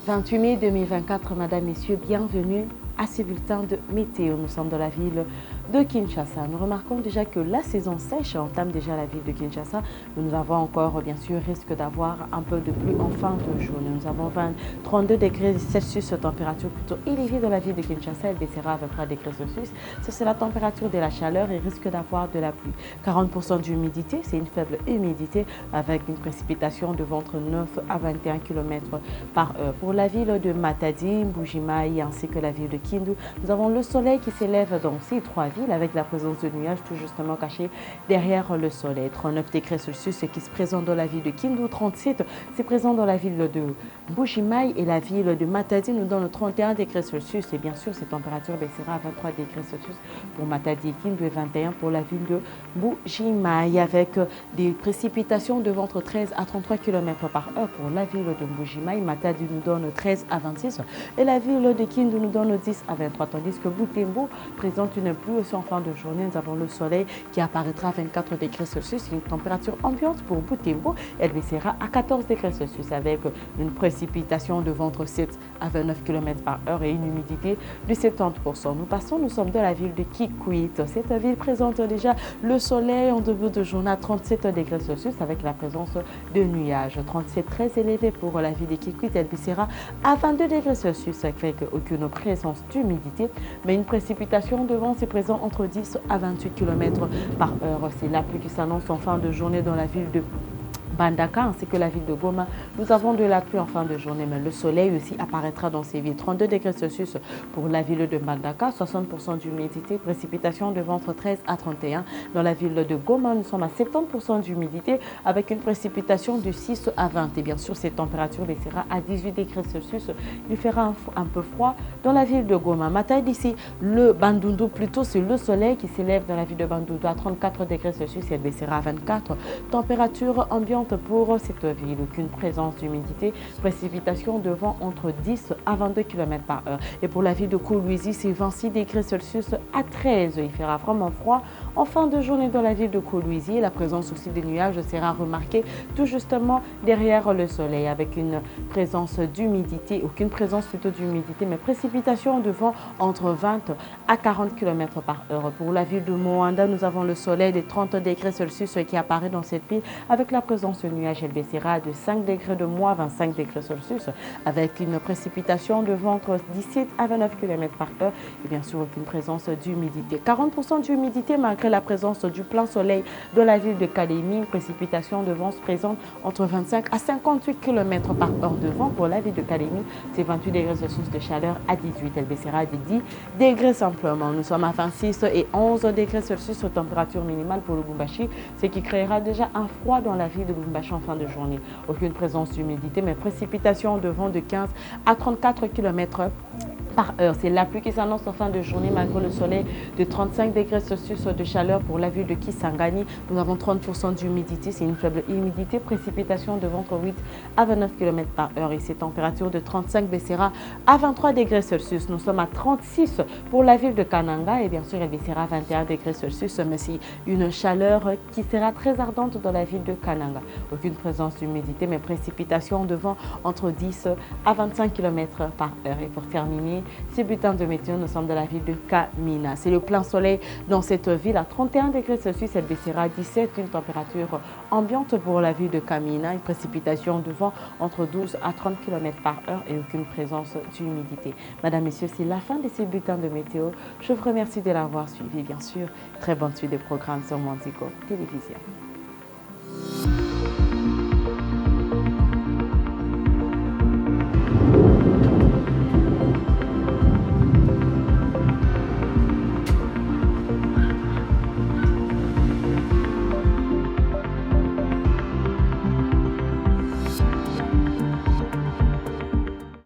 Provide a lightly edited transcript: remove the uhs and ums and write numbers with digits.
28 mai 2024, Madame, Messieurs, bienvenue à ce bulletin de météo. Nous sommes dans la ville de Kinshasa. Nous remarquons déjà que la saison sèche entame déjà la ville de Kinshasa. Nous avons encore, bien sûr, risque d'avoir un peu de pluie en fin de journée. Nous avons 32 degrés Celsius, température plutôt élevée dans la ville de Kinshasa. Elle baissera à 23 degrés Celsius. C'est la température de la chaleur et risque d'avoir de la pluie. 40% d'humidité, c'est une faible humidité avec une précipitation de ventre 9 à 21 km par heure. Pour la ville de Matadi, Mbujimayi ainsi que la ville de Kindu, nous avons le soleil qui s'élève dans ces trois villes avec la présence de nuages tout justement cachés derrière le soleil. 39 degrés Celsius qui se présente dans la ville de Kindu, 37 c'est présent dans la ville de Mbujimayi et la ville de Matadi nous donne 31 degrés Celsius et bien sûr cette température baissera à 23 degrés Celsius pour Matadi et Kindu et 21 pour la ville de Mbujimayi avec des précipitations de ventre 13 à 33 km par heure pour la ville de Mbujimayi. Matadi nous donne 13 à 26 et la ville de Kindu nous donne 10 à 23, tandis que Butembo présente une pluie aussi en fin de journée. Nous avons le soleil qui apparaîtra à 24 degrés Celsius, une température ambiante pour Butembo. Elle baissera à 14 degrés Celsius avec une précipitation de ventre 7 à 29 km par heure et une humidité de 70%. Nous sommes dans la ville de Kikwit. Cette ville présente déjà le soleil en début de journée à 37 degrés Celsius avec la présence de nuages. 37 très élevé pour la ville de Kikwit. Elle baissera à 22 degrés Celsius avec aucune présence d'humidité, mais une précipitation de vent est présent entre 10 à 28 km par heure. C'est la pluie qui s'annonce en fin de journée dans la ville de Bandaka ainsi que la ville de Goma. Nous avons de la pluie en fin de journée, mais le soleil aussi apparaîtra dans ces villes. 32 degrés Celsius pour la ville de Bandaka, 60% d'humidité, précipitation de ventre 13 à 31. Dans la ville de Goma, nous sommes à 70% d'humidité avec une précipitation de 6 à 20. Et bien sûr, cette température baissera à 18 degrés Celsius. Il fera un peu froid dans la ville de Goma. Matin d'ici, le Bandundu, plutôt, c'est le soleil qui s'élève dans la ville de Bandundu à 34 degrés Celsius. Elle baissera à 24. Température ambiante pour cette ville, aucune présence d'humidité, précipitation de vent entre 10 à 22 km par heure. Et pour la ville de Kolwezi, c'est 26 degrés Celsius à 13. Il fera vraiment froid en fin de journée dans la ville de Kolwezi. La présence aussi des nuages sera remarquée tout justement derrière le soleil avec une présence d'humidité, aucune présence plutôt d'humidité, mais précipitation de vent entre 20 à 40 km par heure. Pour la ville de Moanda, nous avons le soleil des 30 degrés Celsius qui apparaît dans cette ville avec la présence ce nuage. Elle baissera de 5 degrés de moins 25 degrés Celsius avec une précipitation de vent entre 17 à 29 km par heure et bien sûr aucune présence d'humidité. 40% d'humidité malgré la présence du plein soleil de la ville de Kalemi. Une précipitation de vent se présente entre 25 à 58 km par heure de vent pour la ville de Kalemi. C'est 28 degrés Celsius de chaleur à 18. Elle baissera de 10 degrés simplement. Nous sommes à 26 et 11 degrés Celsius de température minimale pour le Lubumbashi, ce qui créera déjà un froid dans la ville de Lubumbashi en fin de journée. Aucune présence d'humidité, mais précipitation de vent de 15 à 34 km par heure. C'est la pluie qui s'annonce en fin de journée malgré le soleil de 35 degrés Celsius de chaleur pour la ville de Kisangani. Nous avons 30% d'humidité, c'est une faible humidité, précipitation de vent entre 8 à 29 km par heure et cette température de 35 baissera à 23 degrés Celsius. Nous sommes à 36 pour la ville de Kananga et bien sûr elle baissera à 21 degrés Celsius, mais c'est une chaleur qui sera très ardente dans la ville de Kananga. Aucune présence d'humidité, mais précipitation de vent entre 10 à 25 km par heure. Et pour terminer ce bulletin de météo, nous sommes dans la ville de Kamina. C'est le plein soleil dans cette ville à 31 degrés Celsius. Elle baissera à 17, une température ambiante pour la ville de Kamina. Une précipitation de vent entre 12 à 30 km par heure et aucune présence d'humidité. Madame, Messieurs, c'est la fin de ce bulletin de météo. Je vous remercie de l'avoir suivi, bien sûr. Très bonne suite des programmes sur Manzico Télévision.